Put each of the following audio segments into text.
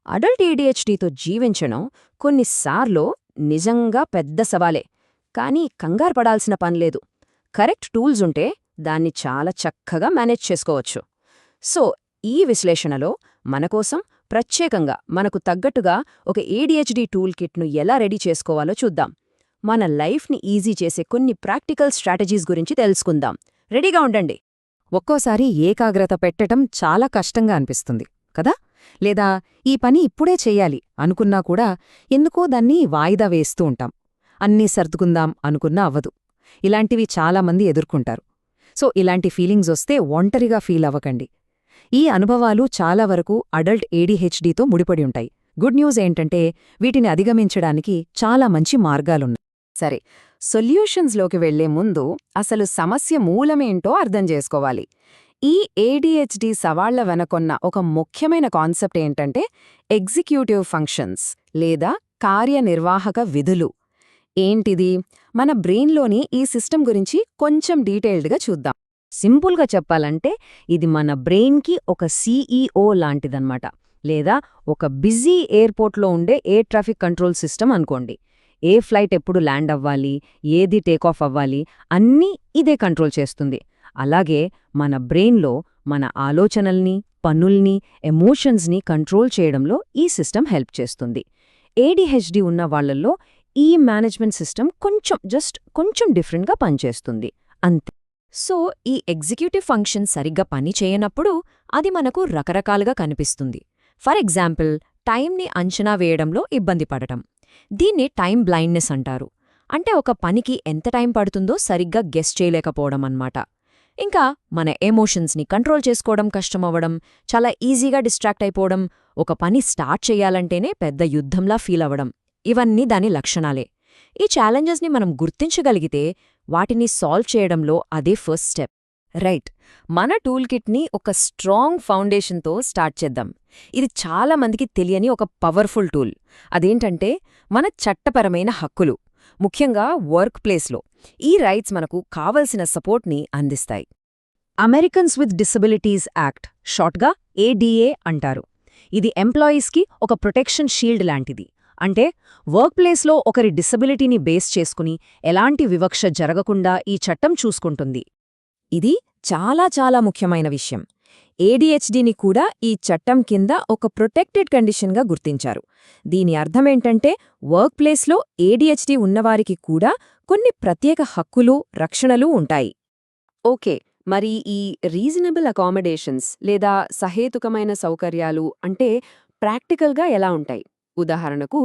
Adult ఏడీహెచ్డీతో జీవించడం కొన్నిసార్లు నిజంగా పెద్ద సవాలే. కానీ కంగారు పడాల్సిన పనిలేదు. కరెక్ట్ టూల్స్ ఉంటే దాన్ని చాలా చక్కగా మేనేజ్ చేసుకోవచ్చు. సో, ఈ విశ్లేషణలో మనకోసం ప్రత్యేకంగా మనకు తగ్గట్టుగా ఒక ఏడీహెచ్డీ టూల్ కిట్ను ఎలా రెడీ చేసుకోవాలో చూద్దాం. మన లైఫ్ని ఈజీ చేసే కొన్ని ప్రాక్టికల్ స్ట్రాటజీస్ గురించి తెలుసుకుందాం. రెడీగా ఉండండి. ఒక్కోసారి ఏకాగ్రత పెట్టటం చాలా కష్టంగా అనిపిస్తుంది కదా, లేదా ఈ పని ఇప్పుడే చెయ్యాలి అనుకున్నా కూడా ఎందుకో దాన్ని వాయిదా వేస్తూ ఉంటాం. అన్నీ సర్దుకుందాం అనుకున్నా అవ్వదు. ఇలాంటివి చాలామంది ఎదుర్కొంటారు. సో ఇలాంటి ఫీలింగ్స్ వస్తే ఒంటరిగా ఫీల్ అవ్వకండి. ఈ అనుభవాలు చాలా వరకు అడల్ట్ ఏడీహెచ్డీతో ముడిపడి ఉంటాయి. గుడ్ న్యూస్ ఏంటంటే వీటిని అధిగమించడానికి చాలా మంచి మార్గాలున్నాయి. సరే, సొల్యూషన్స్లోకి వెళ్లే ముందు అసలు సమస్య మూలమేంటో అర్థం చేసుకోవాలి. ఈ ఏడీహెచ్డీ సవాళ్ల వెనకొన్న ఒక ముఖ్యమైన కాన్సెప్ట్ ఏంటంటే ఎగ్జిక్యూటివ్ ఫంక్షన్స్ లేదా కార్యనిర్వాహక విధులు. ఏంటిది? మన బ్రెయిన్లోని ఈ సిస్టమ్ గురించి కొంచెం డీటెయిల్డ్గా చూద్దాం. సింపుల్గా చెప్పాలంటే ఇది మన బ్రెయిన్కి ఒక సీఈఓ లాంటిదన్నమాట, లేదా ఒక బిజీ ఎయిర్పోర్ట్లో ఉండే ఎయిర్ ట్రాఫిక్ కంట్రోల్ సిస్టమ్ అనుకోండి. ఏ ఫ్లైట్ ఎప్పుడు ల్యాండ్ అవ్వాలి, ఏది టేకాఫ్ అవ్వాలి అన్నీ ఇదే కంట్రోల్ చేస్తుంది. అలాగే మన బ్రెయిన్లో మన ఆలోచనల్ని, పనుల్ని, ఎమోషన్స్ని కంట్రోల్ చేయడంలో ఈ సిస్టమ్ హెల్ప్ చేస్తుంది. ఏడీహెచ్డీ ఉన్న వాళ్లల్లో ఈ మేనేజ్మెంట్ సిస్టమ్ కొంచెం డిఫరెంట్గా పనిచేస్తుంది అంతే. సో ఈ ఎగ్జిక్యూటివ్ ఫంక్షన్ సరిగ్గా పని చేయనప్పుడు అది మనకు రకరకాలుగా కనిపిస్తుంది. ఫర్ ఎగ్జాంపుల్, టైంని అంచనా వేయడంలో ఇబ్బంది పడటం. దీన్ని టైం బ్లైండ్నెస్ అంటారు. అంటే ఒక పనికి ఎంత టైం పడుతుందో సరిగ్గా గెస్ చేయలేకపోవడం అన్నమాట. ఇంకా మన ఎమోషన్స్ని కంట్రోల్ చేసుకోవడం కష్టమవ్వడం, చాలా ఈజీగా డిస్ట్రాక్ట్ అయిపోవడం, ఒక పని స్టార్ట్ చెయ్యాలంటేనే పెద్ద యుద్ధంలా ఫీల్ అవ్వడం, ఇవన్నీ దాని లక్షణాలే. ఈ ఛాలెంజెస్ని మనం గుర్తించగలిగితే వాటిని సాల్వ్ చేయడంలో అదే ఫస్ట్ స్టెప్. రైట్, మన టూల్ కిట్ని ఒక స్ట్రాంగ్ ఫౌండేషన్తో స్టార్ట్ చేద్దాం. ఇది చాలా మందికి తెలియని ఒక పవర్ఫుల్ టూల్. అదేంటంటే మన చట్టపరమైన హక్కులు, ముఖ్యంగా వర్క్ ప్లేస్లో. ఈ రైట్స్ మనకు కావలసిన సపోర్ట్ని అందిస్తాయి. అమెరికన్స్ విత్ డిసబిలిటీస్ యాక్ట్, షార్ట్గా ఏడీఏ అంటారు. ఇది ఎంప్లాయీస్కి ఒక ప్రొటెక్షన్ షీల్డ్ లాంటిది. అంటే వర్క్ ప్లేస్లో ఒకరి డిసబిలిటీని బేస్ చేసుకుని ఎలాంటి వివక్ష జరగకుండా ఈ చట్టం చూసుకుంటుంది. ఇది చాలా ముఖ్యమైన విషయం. ఏడీహెచ్డీని కూడా ఈ చట్టం కింద ఒక ప్రొటెక్టెడ్ కండిషన్గా గుర్తించారు. దీని అర్థమేంటంటే వర్క్ ప్లేస్లో ఏడీహెచ్డీ ఉన్నవారికి కూడా కొన్ని ప్రత్యేక హక్కులు, రక్షణలు ఉంటాయి. ఓకే, మరి ఈ రీజనబుల్ అకామిడేషన్స్ లేదా సహేతుకమైన సౌకర్యాలు అంటే ప్రాక్టికల్గా ఎలా ఉంటాయి? ఉదాహరణకు,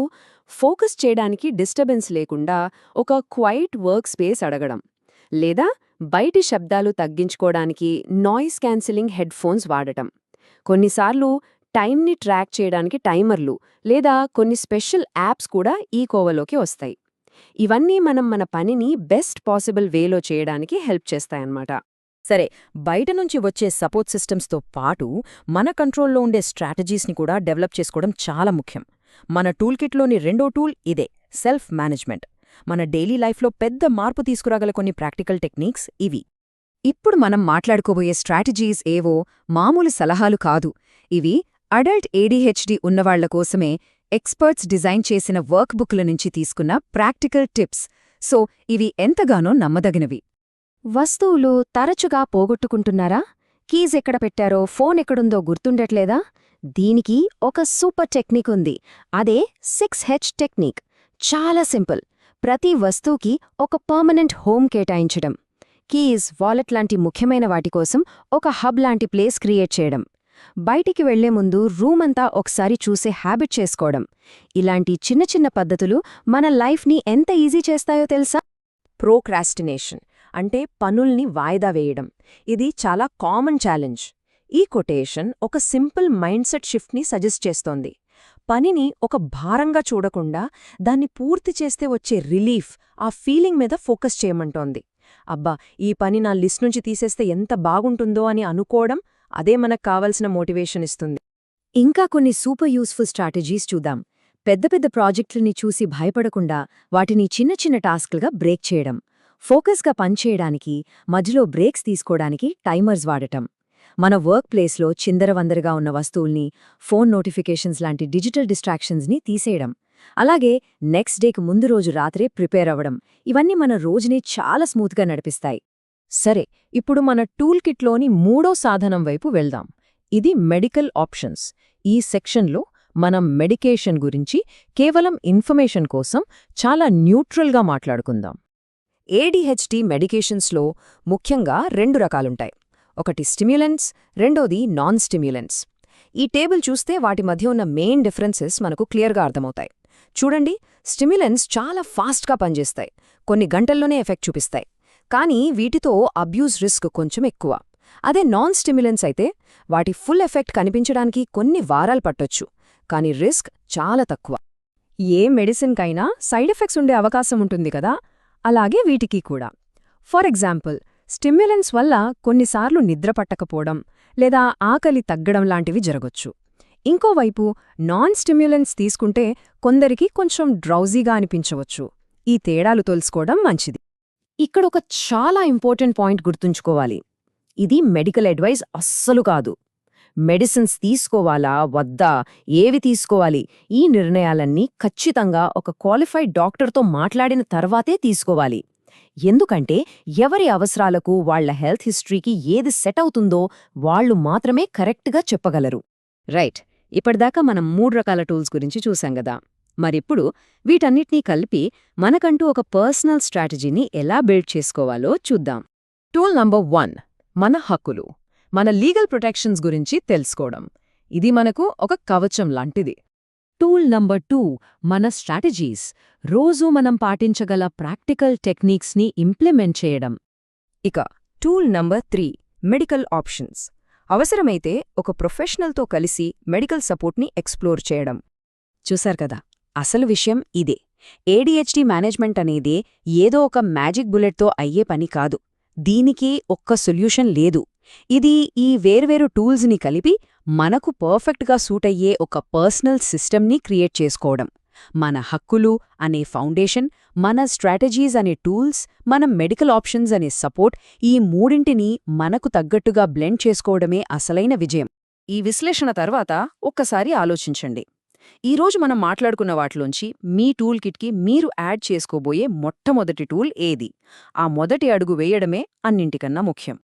ఫోకస్ చేయడానికి డిస్టర్బెన్స్ లేకుండా ఒక క్వైట్ వర్క్ స్పేస్ అడగడం, లేదా బయటి శబ్దాలు తగ్గించుకోవడానికి నాయిస్ క్యాన్సిలింగ్ హెడ్ఫోన్స్ వాడటం. కొన్నిసార్లు టైంని ట్రాక్ చేయడానికి టైమర్లు లేదా కొన్ని స్పెషల్ యాప్స్ కూడా ఈ కోవలోకి వస్తాయి. ఇవన్నీ మన పనిని బెస్ట్ పాసిబుల్ వేలో చేయడానికి హెల్ప్ చేస్తాయన్నమాట. సరే, బయట నుంచి వచ్చే సపోర్ట్ సిస్టమ్స్తో పాటు మన కంట్రోల్లో ఉండే స్ట్రాటజీస్ని కూడా డెవలప్ చేసుకోవడం చాలా ముఖ్యం. మన టూల్ కిట్లోని రెండో టూల్ ఇదే, సెల్ఫ్ మేనేజ్మెంట్. మన డైలీ లైఫ్లో పెద్ద మార్పు తీసుకురాగల కొన్ని ప్రాక్టికల్ టెక్నిక్స్ ఇవి. ఇప్పుడు మనం మాట్లాడుకోబోయే స్ట్రాటజీస్ ఏవో మామూలు సలహాలు కాదు. ఇవి అడల్ట్ ఏడీహెచ్డీ ఉన్నవాళ్ల కోసమే ఎక్స్పర్ట్స్ డిజైన్ చేసిన వర్క్ బుక్ల నుంచి తీసుకున్న ప్రాక్టికల్ టిప్స్. సో ఇవి ఎంతగానో నమ్మదగినవి. వస్తువులు తరచుగా పోగొట్టుకుంటున్నారా? కీజ్ ఎక్కడ పెట్టారో, ఫోన్ ఎక్కడుందో గుర్తుండట్లేదా? దీనికి ఒక సూపర్ టెక్నిక్ ఉంది. అదే 6H టెక్నిక్. చాలా సింపుల్. ప్రతి వస్తువుకి ఒక పర్మనెంట్ హోమ్ కేటాయించడం, కీస్, వాలెట్ లాంటి ముఖ్యమైన వాటి కోసం ఒక హబ్ లాంటి ప్లేస్ క్రియేట్ చేయడం, బయటికి వెళ్లే ముందు రూమంతా ఒకసారి చూసే హ్యాబిట్ చేసుకోవడం. ఇలాంటి చిన్న పద్ధతులు మన లైఫ్ని ఎంత ఈజీ చేస్తాయో తెలుసా? ప్రోక్రాస్టినేషన్ అంటే పనుల్ని వాయిదా వేయడం. ఇది చాలా కామన్ ఛాలెంజ్. ఈ కొటేషన్ ఒక సింపుల్ మైండ్సెట్ షిఫ్ట్ని సజెస్ట్ చేస్తోంది. పనిని ఒక భారంగా చూడకుండా దాన్ని పూర్తి చేస్తే వచ్చే రిలీఫ్, ఆ ఫీలింగ్ మీద ఫోకస్ చేయమంటోంది. అబ్బా, ఈ పని నా లిస్ట్ నుంచి తీసేస్తే ఎంత బాగుంటుందో అని అనుకోవడం, అదే మనకు కావలసిన మోటివేషన్ ఇస్తుంది. ఇంకా కొన్ని సూపర్ యూస్ఫుల్ స్ట్రాటజీస్ చూద్దాం. పెద్ద ప్రాజెక్టులని చూసి భయపడకుండా వాటిని చిన్న టాస్క్లుగా బ్రేక్ చేయడం, ఫోకస్గా పనిచేయడానికి మధ్యలో బ్రేక్స్ తీసుకోవడానికి టైమర్స్ వాడటం, మన వర్క్ ప్లేస్లో చిందరవందరగా ఉన్న వస్తువుల్ని, ఫోన్ నోటిఫికేషన్స్ లాంటి డిజిటల్ డిస్ట్రాక్షన్స్ని తీసేయడం, అలాగే నెక్స్ట్ డేకి ముందు రోజు రాత్రే ప్రిపేర్ అవ్వడం, ఇవన్నీ మన రోజుని చాలా స్మూత్గా నడిపిస్తాయి. సరే, ఇప్పుడు మన టూల్ కిట్లోని మూడో సాధనం వైపు వెళ్దాం. ఇది మెడికల్ ఆప్షన్స్. ఈ సెక్షన్లో మనం మెడికేషన్ గురించి కేవలం ఇన్ఫర్మేషన్ కోసం చాలా న్యూట్రల్గా మాట్లాడుకుందాం. ADHD మెడికేషన్స్లో ముఖ్యంగా 2 రకాలుంటాయి. ఒకటి స్టిమ్యులెంట్స్, రెండోది నాన్ స్టిమ్యులెంట్స్. ఈ టేబుల్ చూస్తే వాటి మధ్య ఉన్న మెయిన్ డిఫరెన్సెస్ మనకు క్లియర్గా అర్థమవుతాయి. చూడండి, స్టిమ్యులెంట్స్ చాలా ఫాస్ట్గా పనిచేస్తాయి, కొన్ని గంటల్లోనే ఎఫెక్ట్ చూపిస్తాయి. కానీ వీటితో అబ్యూజ్ రిస్క్ కొంచెం ఎక్కువ. అదే నాన్ స్టిమ్యులెంట్స్ అయితే వాటి ఫుల్ ఎఫెక్ట్ కనిపించడానికి కొన్ని వారాలు పట్టొచ్చు, కానీ రిస్క్ చాలా తక్కువ. ఏ మెడిసిన్కైనా సైడ్ ఎఫెక్ట్స్ ఉండే అవకాశం ఉంటుంది కదా, అలాగే వీటికి కూడా. ఫర్ ఎగ్జాంపుల్, స్టిమ్యులెంట్స్ వల్ల కొన్నిసార్లు నిద్ర పట్టకపోవడం లేదా ఆకలి తగ్గడం లాంటివి జరగొచ్చు. ఇంకోవైపు నాన్ స్టిమ్యులెంట్స్ తీసుకుంటే కొందరికి కొంచెం డ్రౌజీగా అనిపించవచ్చు. ఈ తేడాలు తెలుసుకోవడం మంచిది. ఇక్కడొక చాలా ఇంపార్టెంట్ పాయింట్ గుర్తుంచుకోవాలి. ఇది మెడికల్ అడ్వైజ్ అస్సలు కాదు. మెడిసిన్స్ తీసుకోవాలా వద్దా, ఏవి తీసుకోవాలి, ఈ నిర్ణయాలన్నీ ఖచ్చితంగా ఒక క్వాలిఫైడ్ డాక్టర్తో మాట్లాడిన తర్వాతే తీసుకోవాలి. ఎందుకంటే ఎవరి అవసరాలకు, వాళ్ల హెల్త్ హిస్టరీకి ఏది సెట్ అవుతుందో వాళ్లు మాత్రమే కరెక్ట్గా చెప్పగలరు. రైట్, ఇప్పటిదాకా మనం 3 రకాల టూల్స్ గురించి చూశాం గదా. మరిప్పుడు వీటన్నిటినీ కలిపి మనకంటూ ఒక పర్సనల్ స్ట్రాటజీని ఎలా బిల్డ్ చేసుకోవాలో చూద్దాం. టూల్ నంబర్ 1, మన హక్కులు, మన లీగల్ ప్రొటెక్షన్స్ గురించి తెలుసుకోవడం. ఇది మనకు ఒక కవచం లాంటిది. టూల్ నంబర్ 2, మన స్ట్రాటజీస్, రోజూ మనం పాటించగల ప్రాక్టికల్ టెక్నిక్స్ని ఇంప్లిమెంట్ చేయడం. ఇక టూల్ నంబర్ 3, మెడికల్ ఆప్షన్స్. అవసరమైతే ఒక ప్రొఫెషనల్తో కలిసి మెడికల్ సపోర్ట్ని ఎక్స్ప్లోర్ చేయడం. చూశారు కదా, అసలు విషయం ఇదే. ADHD మేనేజ్మెంట్ అనేది ఏదో ఒక మ్యాజిక్ బుల్లెట్తో అయ్యే పని కాదు. దీనికి ఒక్క సొల్యూషన్ లేదు. ఇది ఈ వేర్వేరు టూల్స్ని కలిపి మనకు పర్ఫెక్ట్గా సూటయ్యే ఒక పర్సనల్ సిస్టమ్ని క్రియేట్ చేసుకోవడం. మన హక్కులు అనే ఫౌండేషన్, మన స్ట్రాటజీస్ అనే టూల్స్, మన మెడికల్ ఆప్షన్స్ అనే సపోర్ట్, ఈ మూడింటిని మనకు తగ్గట్టుగా బ్లెండ్ చేసుకోవడమే అసలైన విజయం. ఈ విశ్లేషణ తర్వాత ఒక్కసారి ఆలోచించండి. ఈరోజు మనం మాట్లాడుకున్న వాటిలోంచి మీ టూల్ కిట్కి మీరు యాడ్ చేసుకోబోయే మొట్టమొదటి టూల్ ఏది? ఆ మొదటి అడుగు వేయడమే అన్నింటికన్నా ముఖ్యం.